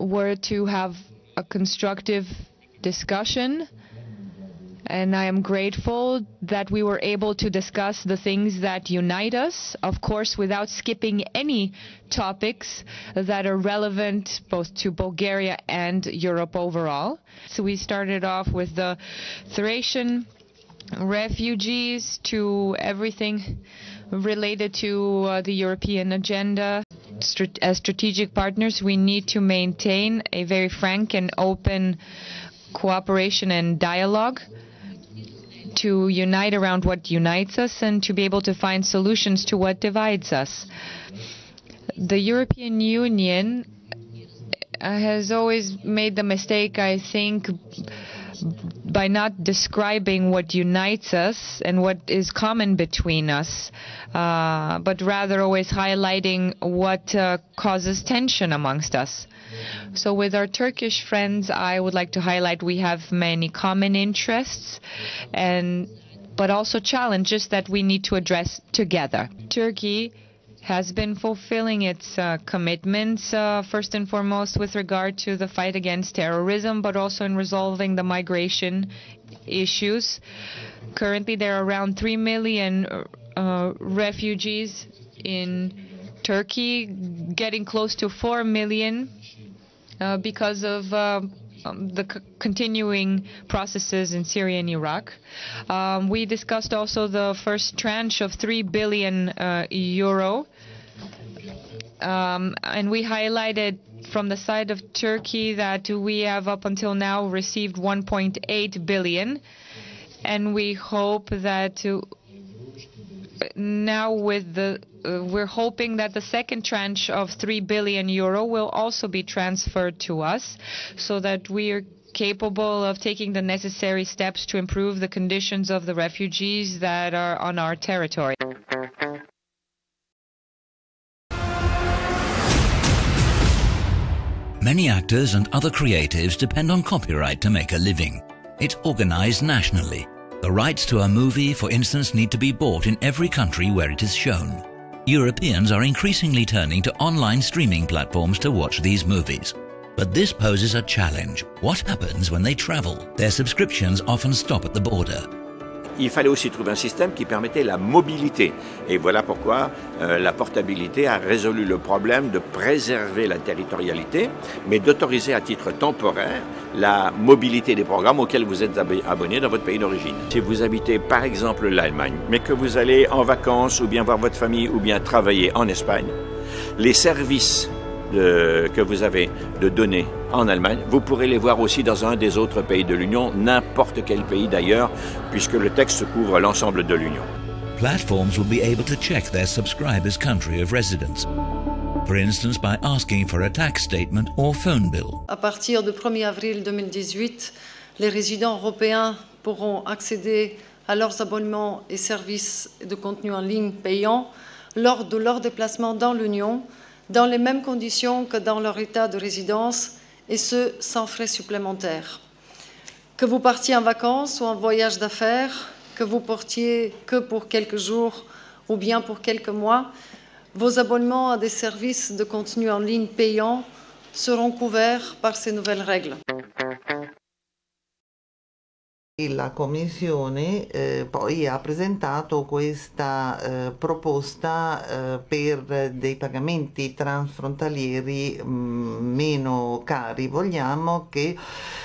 were to have a constructive discussion, and I am grateful that we were able to discuss the things that unite us, of course, without skipping any topics that are relevant both to Bulgaria and Europe overall. So we started off with the Thracian refugees to everything related to the European agenda. As strategic partners, we need to maintain a very frank and open cooperation and dialogue to unite around what unites us and to be able to find solutions to what divides us. The European Union has always made the mistake, I think, by not describing what unites us and what is common between us, but rather always highlighting what causes tension amongst us. So with our Turkish friends, I would like to highlight we have many common interests, but also challenges that we need to address together. Turkey has been fulfilling its commitments, first and foremost with regard to the fight against terrorism, but also in resolving the migration issues. Currently, there are around 3 million refugees in Turkey, getting close to 4 million because of the continuing processes in Syria and Iraq. We discussed also the first tranche of 3 billion euro, and we highlighted from the side of Turkey that we have up until now received 1.8 billion, and we hope that now with we're hoping that the second tranche of 3 billion euro will also be transferred to us, so that we are capable of taking the necessary steps to improve the conditions of the refugees that are on our territory. Many actors and other creatives depend on copyright to make a living. It's organized nationally. The rights to a movie, for instance, need to be bought in every country where it is shown. Europeans are increasingly turning to online streaming platforms to watch these movies. But this poses a challenge. What happens when they travel? Their subscriptions often stop at the border. Il fallait aussi trouver un système qui permettait la mobilité. Et voilà pourquoi la portabilité a résolu le problème de préserver la territorialité, mais d'autoriser à titre temporaire la mobilité des programmes auxquels vous êtes abonné dans votre pays d'origine. Si vous habitez par exemple l'Allemagne, mais que vous allez en vacances ou bien voir votre famille ou bien travailler en Espagne, les services que vous avez de données en Allemagne, vous pourrez les voir aussi dans un des autres pays de l'Union, n'importe quel pays d'ailleurs, puisque le texte couvre l'ensemble de l'Union. Platforms will be able to check their subscribers' country of residence, for instance by asking for a tax statement or phone bill. À partir du 1er avril 2018, les résidents européens pourront accéder à leurs abonnements et services de contenu en ligne payants lors de leur déplacement dans l'Union, dans les mêmes conditions que dans leur état de résidence, et ce, sans frais supplémentaires. Que vous partiez en vacances ou en voyage d'affaires, que vous portiez que pour quelques jours ou bien pour quelques mois, vos abonnements à des services de contenu en ligne payants seront couverts par ces nouvelles règles. La Commissione poi ha presentato questa proposta per dei pagamenti transfrontalieri meno cari. Vogliamo che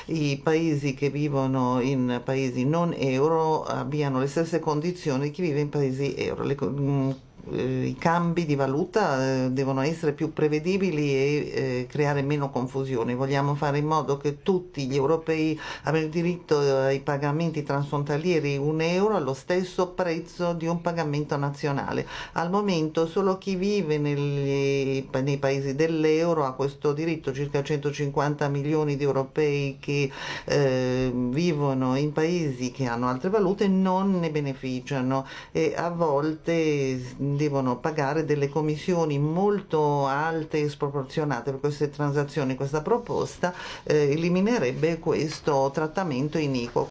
i paesi che vivono in paesi non euro abbiano le stesse condizioni di chi vive in paesi euro. I cambi di valuta devono essere più prevedibili e creare meno confusione. Vogliamo fare in modo che tutti gli europei abbiano diritto ai pagamenti transfrontalieri 1 euro allo stesso prezzo di un pagamento nazionale. Al momento solo chi vive nei paesi dell'euro ha questo diritto, circa 150 milioni di europei che vivono in paesi che hanno altre valute non ne beneficiano e a volte devono pagare delle commissioni molto alte e sproporzionate per queste transazioni. Questa proposta eliminerebbe questo trattamento iniquo.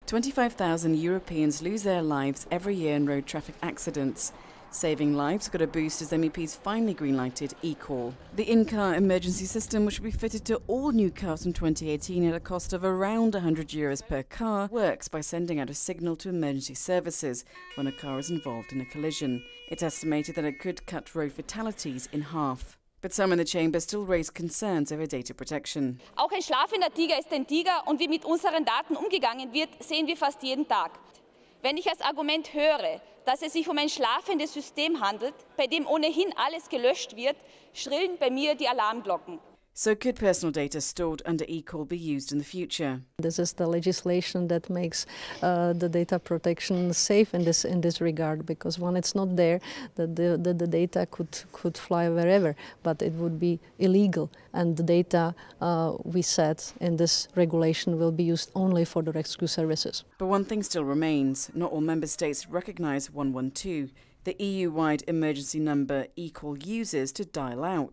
25,000 Europeans lose their lives every year in road traffic accidents. Saving lives got a boost as MEPs finally greenlighted eCall. The in-car emergency system, which will be fitted to all new cars from 2018 at a cost of around €100 per car, works by sending out a signal to emergency services when a car is involved in a collision. It's estimated that it could cut road fatalities in half. But some in the chamber still raise concerns over data protection. Auch ein schlafender Tiger ist ein Tiger und wie mit unseren Daten umgegangen wird, sehen wir fast jeden Tag. Wenn ich als Argument höre, dass es sich um ein schlafendes System handelt, bei dem ohnehin alles gelöscht wird, schrillen bei mir die Alarmglocken. So could personal data stored under eCall be used in the future? This is the legislation that makes the data protection safe in this regard, because when it's not there, the data could fly wherever, but it would be illegal, and the data we set in this regulation will be used only for the rescue services. But one thing still remains: not all member states recognise 112, the EU-wide emergency number eCall uses to dial out.